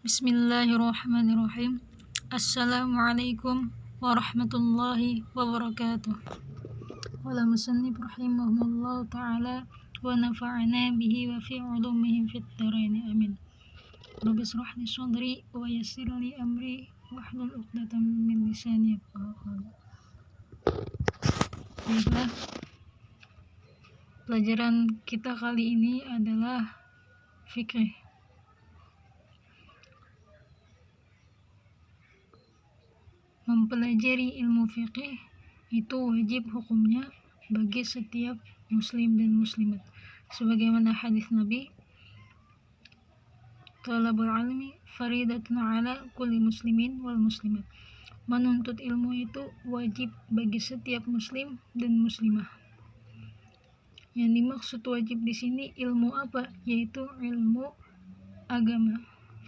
Bismillahirrahmanirrahim. Assalamualaikum warahmatullahi wabarakatuh. Qala musannif rahimahullah ta'ala wa nafa'ana bihi wa fi ulumihi fid dharain amin. Rabbi shrah li sadri wa yassir li amri wahlul 'uqdatam min lisani yafqahu qawli. Baiklah, pelajaran kita kali ini adalah fikih. Mempelajari ilmu fikih itu wajib hukumnya bagi setiap muslim dan muslimat, sebagaimana hadis Nabi, talabul ilmi faridatun ala kulli muslimin wal muslimat. Menuntut ilmu itu wajib bagi setiap muslim dan muslimah. Yang dimaksud wajib di sini ilmu apa? Yaitu ilmu agama.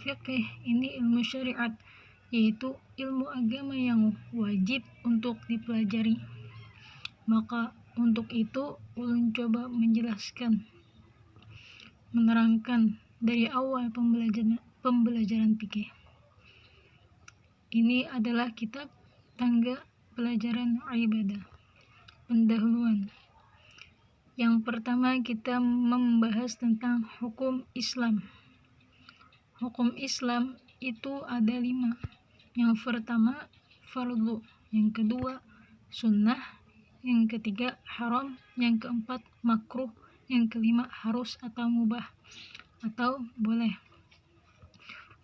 Fikih ini ilmu syariat, yaitu ilmu agama yang wajib untuk dipelajari. Maka untuk itu ulun coba menjelaskan, menerangkan dari awal pembelajaran fikih. Ini adalah kitab tangga pelajaran ibadah. Pendahuluan. Yang pertama kita membahas tentang hukum Islam. Hukum Islam itu ada 5. Yang pertama fardu, yang kedua sunnah, yang ketiga haram, yang keempat makruh, yang kelima harus atau mubah atau boleh.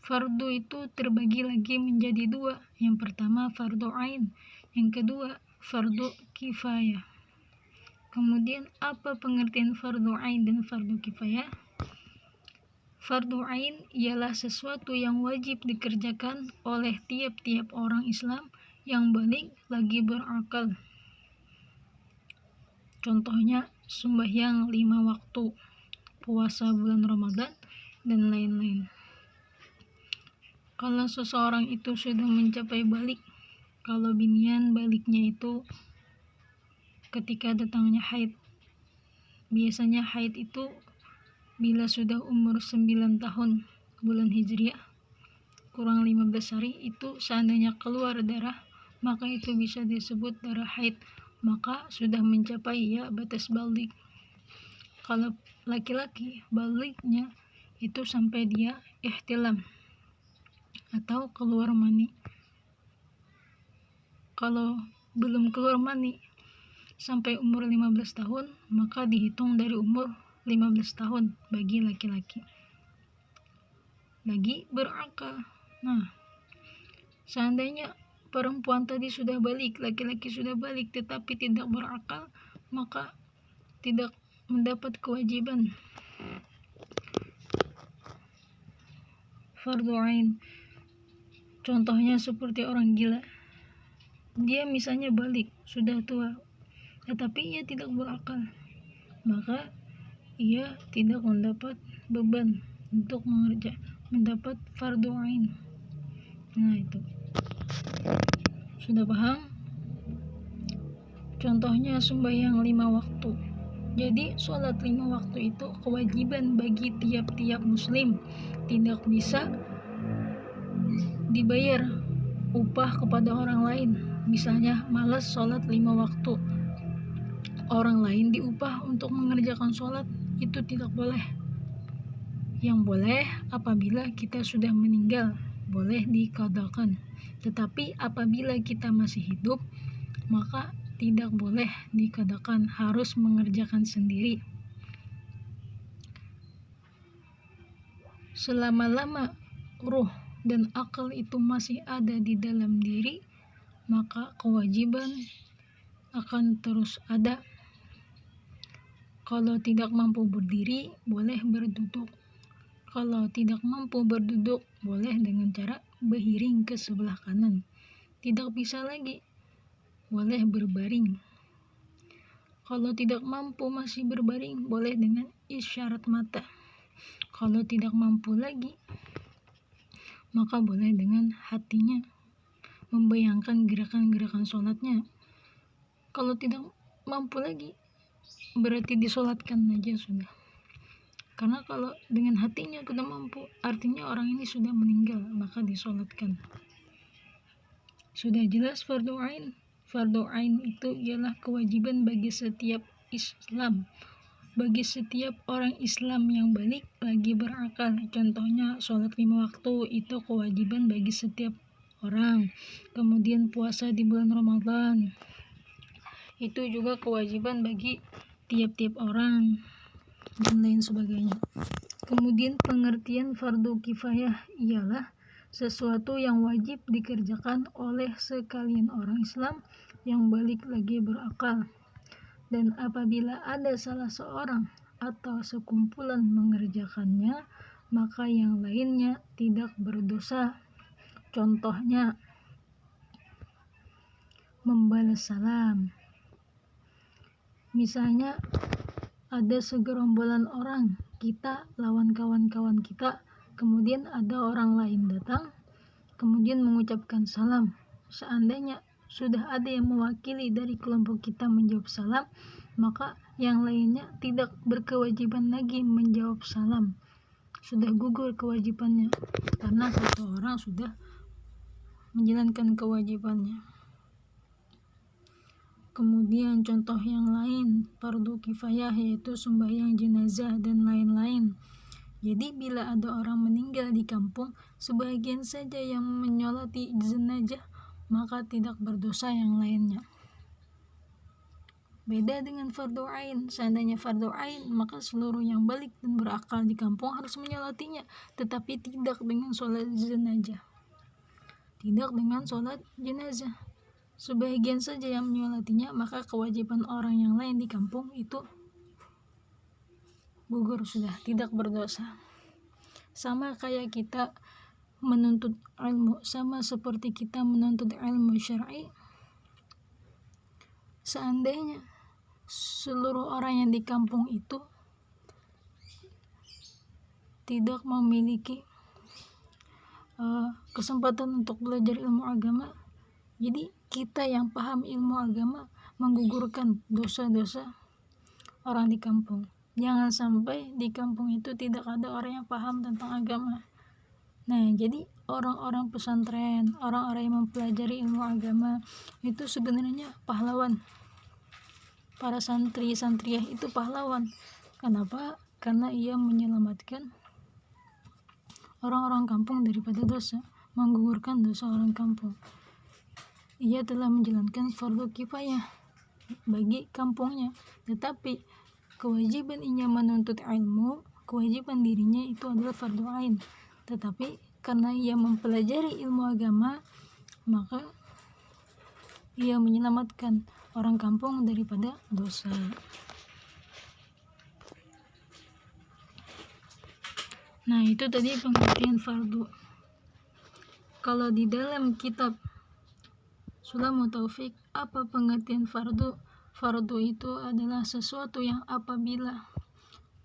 Fardu itu terbagi lagi menjadi 2. Yang pertama fardu ain, yang kedua fardu kifayah. Kemudian apa pengertian fardu ain dan fardu kifayah? Fardu ain ialah sesuatu yang wajib dikerjakan oleh tiap-tiap orang Islam yang baligh lagi berakal. Contohnya sembahyang 5 waktu, puasa bulan Ramadan, dan lain-lain. Kalau seseorang itu sudah mencapai balik, kalau binian baliknya itu ketika datangnya haid. Biasanya haid itu bila sudah umur 9 tahun bulan Hijriah, kurang 15 hari, itu seandainya keluar darah, maka itu bisa disebut darah haid, maka sudah mencapai ya batas balik. Kalau laki-laki, baliknya itu sampai dia ihtilam atau keluar mani. Kalau belum keluar mani sampai umur 15 tahun, maka dihitung dari umur 15 tahun bagi laki-laki. Lagi berakal. Nah, seandainya perempuan tadi sudah balik, laki-laki sudah balik tetapi tidak berakal, maka tidak mendapat kewajiban fardu ain. Contohnya seperti orang gila. Dia misalnya balik, sudah tua, tetapi ia tidak berakal, maka ia tidak mendapat beban untuk mendapat fardu ain. Nah, itu sudah paham? Contohnya sembahyang 5 waktu. Jadi sholat 5 waktu itu kewajiban bagi tiap-tiap muslim. Tidak bisa dibayar upah kepada orang lain. Misalnya malas sholat 5 waktu, orang lain diupah untuk mengerjakan sholat, itu tidak boleh. Yang boleh apabila kita sudah meninggal, boleh diqadakan. Tetapi apabila kita masih hidup, maka tidak boleh diqadakan, harus mengerjakan sendiri. Selama-lama ruh dan akal itu masih ada di dalam diri, maka kewajiban akan terus ada. Kalau tidak mampu berdiri, boleh berduduk. Kalau tidak mampu berduduk, boleh dengan cara berbaring ke sebelah kanan. Tidak bisa lagi, boleh berbaring. Kalau tidak mampu masih berbaring, boleh dengan isyarat mata. Kalau tidak mampu lagi, maka boleh dengan hatinya membayangkan gerakan-gerakan sholatnya. Kalau tidak mampu lagi, berarti disolatkan aja sudah. Karena kalau dengan hatinya tidak mampu, artinya orang ini sudah meninggal, maka disolatkan. Sudah jelas fardu ain. Fardu ain itu ialah kewajiban bagi setiap Islam, bagi setiap orang Islam yang balik lagi berakal. Contohnya sholat 5 waktu itu kewajiban bagi setiap orang. Kemudian puasa di bulan Ramadan itu juga kewajiban bagi tiap-tiap orang, dan lain sebagainya. Kemudian pengertian fardu kifayah ialah sesuatu yang wajib dikerjakan oleh sekalian orang Islam yang balik lagi berakal, dan apabila ada salah seorang atau sekumpulan mengerjakannya, maka yang lainnya tidak berdosa. Contohnya membalas salam. Misalnya ada segerombolan orang, kita lawan kawan-kawan kita, kemudian ada orang lain datang, kemudian mengucapkan salam. Seandainya sudah ada yang mewakili dari kelompok kita menjawab salam, maka yang lainnya tidak berkewajiban lagi menjawab salam. Sudah gugur kewajibannya, karena satu orang sudah menjalankan kewajibannya. Kemudian contoh yang lain fardu kifayah yaitu sembahyang jenazah dan lain-lain. Jadi bila ada orang meninggal di kampung, sebagian saja yang menyolati jenazah, maka tidak berdosa yang lainnya. Beda dengan fardu ain. Seandainya fardu ain, maka seluruh yang balik dan berakal di kampung harus menyolatinya, tetapi tidak dengan sholat jenazah. Tidak dengan sholat jenazah. Sebagian saja yang menyolatinya, maka kewajiban orang yang lain di kampung itu gugur sudah, tidak berdosa. Sama kayak kita menuntut ilmu, sama seperti kita menuntut ilmu syar'i. Seandainya seluruh orang yang di kampung itu tidak memiliki kesempatan untuk belajar ilmu agama, jadi kita yang paham ilmu agama menggugurkan dosa-dosa orang di kampung. Jangan sampai di kampung itu tidak ada orang yang paham tentang agama. Nah, jadi orang-orang pesantren, orang-orang yang mempelajari ilmu agama itu sebenarnya pahlawan. Para santri-santriah itu pahlawan. Kenapa? Karena ia menyelamatkan orang-orang kampung daripada dosa, menggugurkan dosa orang kampung. Ia telah menjalankan fardu kifayah bagi kampungnya, tetapi kewajiban ia menuntut ilmu, kewajiban dirinya itu adalah fardu ain. Tetapi karena ia mempelajari ilmu agama, maka ia menyelamatkan orang kampung daripada dosa. Nah, itu tadi pengertian fardu. Kalau di dalam kitab Sulamul Taufik, apa pengertian fardu? Fardu itu adalah sesuatu yang apabila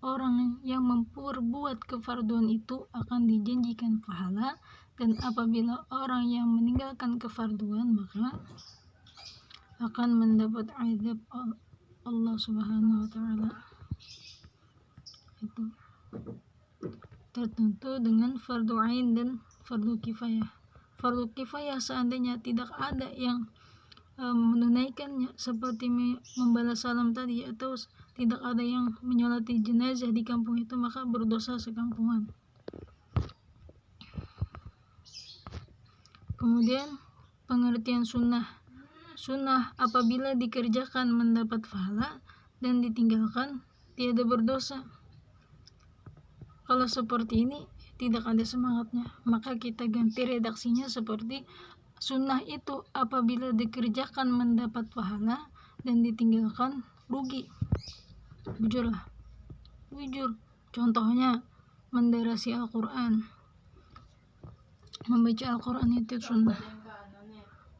orang yang memperbuat kefarduan itu akan dijanjikan pahala, dan apabila orang yang meninggalkan kefarduan maka akan mendapat azab Allah Subhanahu wa taala. Itu tertentu dengan fardu ain dan fardu kifayah. Fardu kifayah seandainya tidak ada yang menunaikannya seperti membalas salam tadi, atau tidak ada yang menyolati jenazah di kampung itu, maka berdosa sekampungan. Kemudian pengertian sunnah. Sunnah apabila dikerjakan mendapat pahala dan ditinggalkan tiada berdosa. Kalau seperti ini tidak ada semangatnya, maka kita ganti redaksinya seperti sunnah itu apabila dikerjakan mendapat pahala dan ditinggalkan rugi. Jujurlah, jujur. Contohnya mendarasi Al-Quran. Membaca Al-Quran itu sunnah.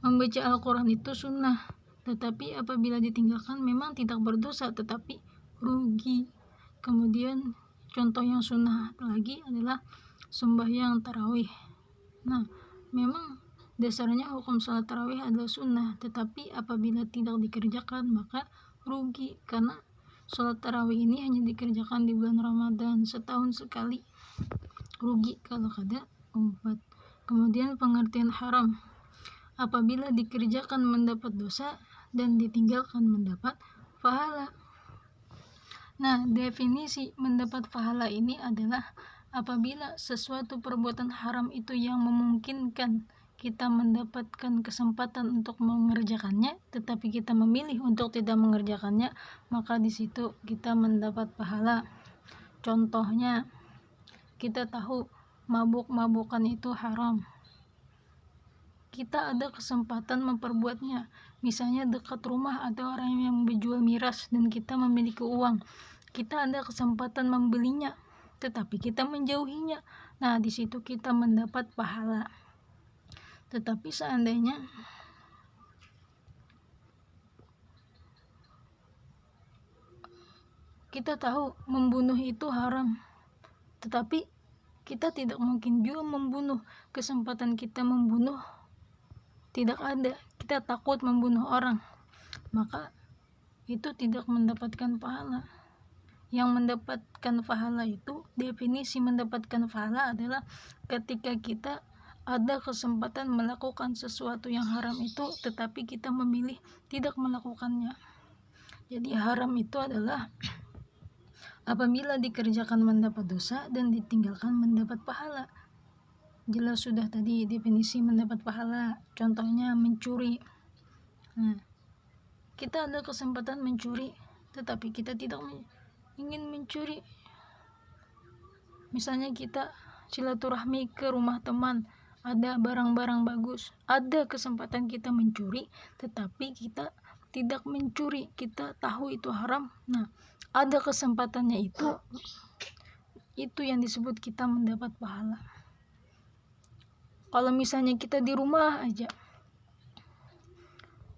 Membaca Al-Quran itu sunnah, tetapi apabila ditinggalkan memang tidak berdosa, tetapi rugi. Kemudian contoh yang sunnah lagi adalah sembahyang tarawih. Nah, memang dasarnya hukum salat tarawih adalah sunnah, tetapi apabila tidak dikerjakan maka rugi, karena Sholat tarawih ini hanya dikerjakan di bulan Ramadan setahun sekali, rugi kalau kada umpat. Kemudian pengertian haram, apabila dikerjakan mendapat dosa dan ditinggalkan mendapat pahala. Nah, definisi mendapat pahala ini adalah apabila sesuatu perbuatan haram itu yang memungkinkan kita mendapatkan kesempatan untuk mengerjakannya, tetapi kita memilih untuk tidak mengerjakannya, maka di situ kita mendapat pahala. Contohnya, kita tahu mabuk-mabukan itu haram. Kita ada kesempatan memperbuatnya. Misalnya dekat rumah ada orang yang menjual miras dan kita memiliki uang. Kita ada kesempatan membelinya, tetapi kita menjauhinya. Nah, di situ kita mendapat pahala. Tetapi seandainya kita tahu membunuh itu haram, tetapi kita tidak mungkin juga membunuh. Kesempatan kita membunuh tidak ada, kita takut membunuh orang, maka itu tidak mendapatkan pahala. Yang mendapatkan pahala itu, definisi mendapatkan pahala adalah ketika kita ada kesempatan melakukan sesuatu yang haram itu, tetapi kita memilih tidak melakukannya. Jadi haram itu adalah apabila dikerjakan mendapat dosa dan ditinggalkan mendapat pahala. Jelas sudah tadi definisi mendapat pahala. Contohnya mencuri. Nah, kita ada kesempatan mencuri, tetapi kita tidak ingin mencuri. Misalnya kita silaturahmi ke rumah teman, ada barang-barang bagus, ada kesempatan kita mencuri, tetapi kita tidak mencuri, kita tahu itu haram. Nah, ada kesempatannya itu yang disebut kita mendapat pahala. Kalau misalnya kita di rumah aja,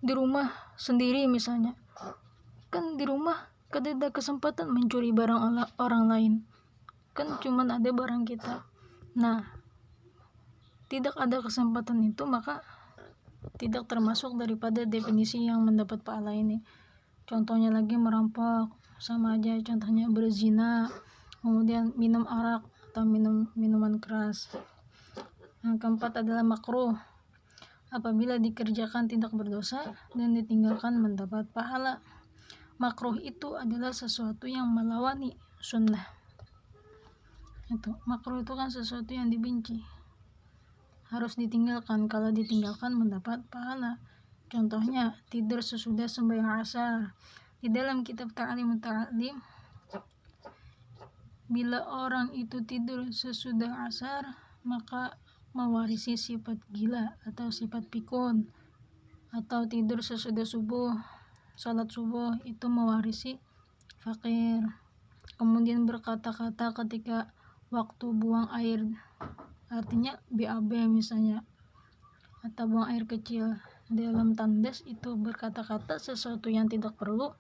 di rumah sendiri misalnya, kan di rumah kada ada kesempatan mencuri barang orang lain, kan cuman ada barang kita. Nah, tidak ada kesempatan itu, maka tidak termasuk daripada definisi yang mendapat pahala ini. Contohnya lagi merampok, sama aja. Contohnya berzina, kemudian minum arak atau minuman keras. Yang keempat adalah makruh, apabila dikerjakan tidak berdosa dan ditinggalkan mendapat pahala. Makruh itu adalah sesuatu yang melawani sunnah. Itu makruh itu kan sesuatu yang dibenci, harus ditinggalkan. Kalau ditinggalkan mendapat pahala. Contohnya tidur sesudah sembahyang asar. Di dalam kitab Ta'lim, bila orang itu tidur sesudah asar, maka mewarisi sifat gila atau sifat pikun. Atau tidur sesudah subuh, salat subuh, itu mewarisi fakir. Kemudian berkata-kata ketika waktu buang air, artinya BAB misalnya, atau buang air kecil dalam tandas, itu berkata-kata sesuatu yang tidak perlu,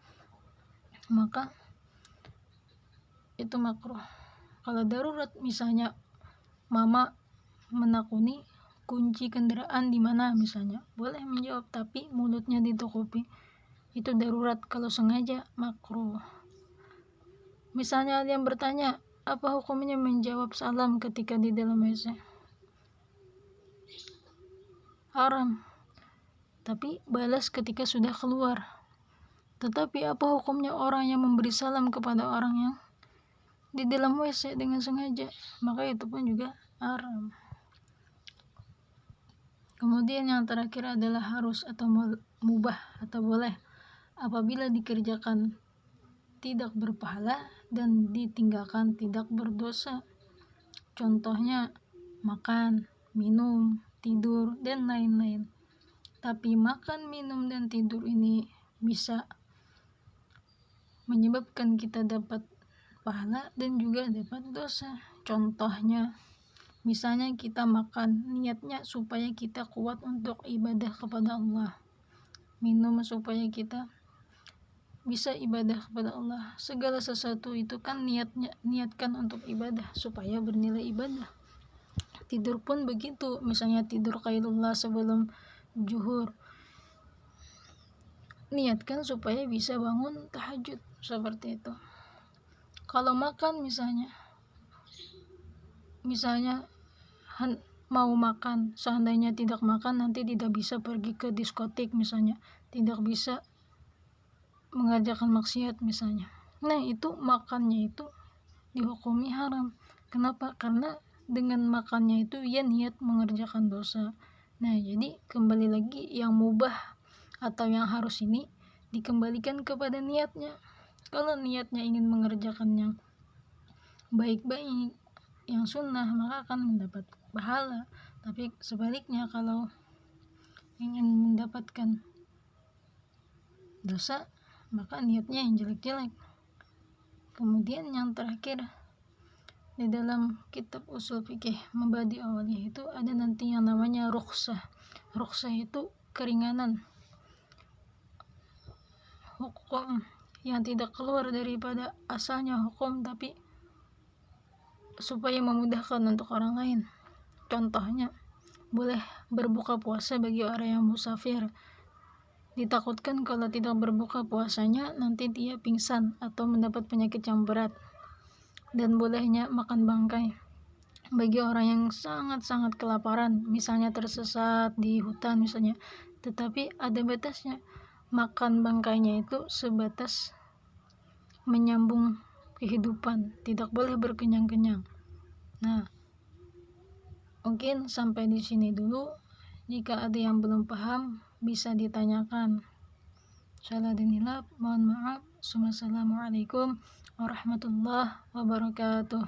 maka itu makruh. Kalau darurat, misalnya mama menakuni kunci kendaraan di mana misalnya, boleh menjawab tapi mulutnya ditutupi, itu darurat. Kalau sengaja makruh. Misalnya ada yang bertanya, apa hukumnya menjawab salam ketika di dalam WC? Haram, tapi balas ketika sudah keluar. Tetapi apa hukumnya orang yang memberi salam kepada orang yang di dalam WC dengan sengaja? Maka itu pun juga haram. Kemudian yang terakhir adalah harus atau mubah atau boleh, apabila dikerjakan tidak berpahala dan ditinggalkan tidak berdosa. Contohnya makan, minum, tidur, dan lain-lain. Tapi makan, minum, dan tidur ini bisa menyebabkan kita dapat pahala dan juga dapat dosa. Contohnya, misalnya kita makan, niatnya supaya kita kuat untuk ibadah kepada Allah. Minum supaya kita bisa ibadah kepada Allah. Segala sesuatu itu kan niatkan untuk ibadah, supaya bernilai ibadah. Tidur pun begitu, misalnya tidur qailullah sebelum zuhur, niatkan supaya bisa bangun tahajud, seperti itu. Kalau makan misalnya mau makan, seandainya tidak makan nanti tidak bisa pergi ke diskotik misalnya, tidak bisa mengerjakan maksiat misalnya. Nah, itu makannya itu dihukumi haram. Kenapa? Karena dengan makannya itu ia niat mengerjakan dosa. Nah, jadi kembali lagi yang mubah atau yang harus ini dikembalikan kepada niatnya. Kalau niatnya ingin mengerjakan yang baik-baik, yang sunnah, maka akan mendapat pahala. Tapi sebaliknya, kalau ingin mendapatkan dosa, maka niatnya yang jelek-jelek. Kemudian yang terakhir, di dalam kitab usul fikih Mabadi Awaliyah itu ada nanti yang namanya rukhsah. Rukhsah itu keringanan hukum yang tidak keluar daripada asalnya hukum, tapi supaya memudahkan untuk orang lain. Contohnya, boleh berbuka puasa bagi orang yang musafir. Ditakutkan kalau tidak berbuka puasanya nanti dia pingsan atau mendapat penyakit yang berat. Dan bolehnya makan bangkai bagi orang yang sangat-sangat kelaparan, misalnya tersesat di hutan misalnya. Tetapi ada batasnya. Makan bangkainya itu sebatas menyambung kehidupan, tidak boleh berkenyang-kenyang. Nah, mungkin sampai di sini dulu. Jika ada yang belum paham, bisa ditanyakan. Salah dan hilaf, mohon maaf. Wassalamualaikum warahmatullahi wabarakatuh.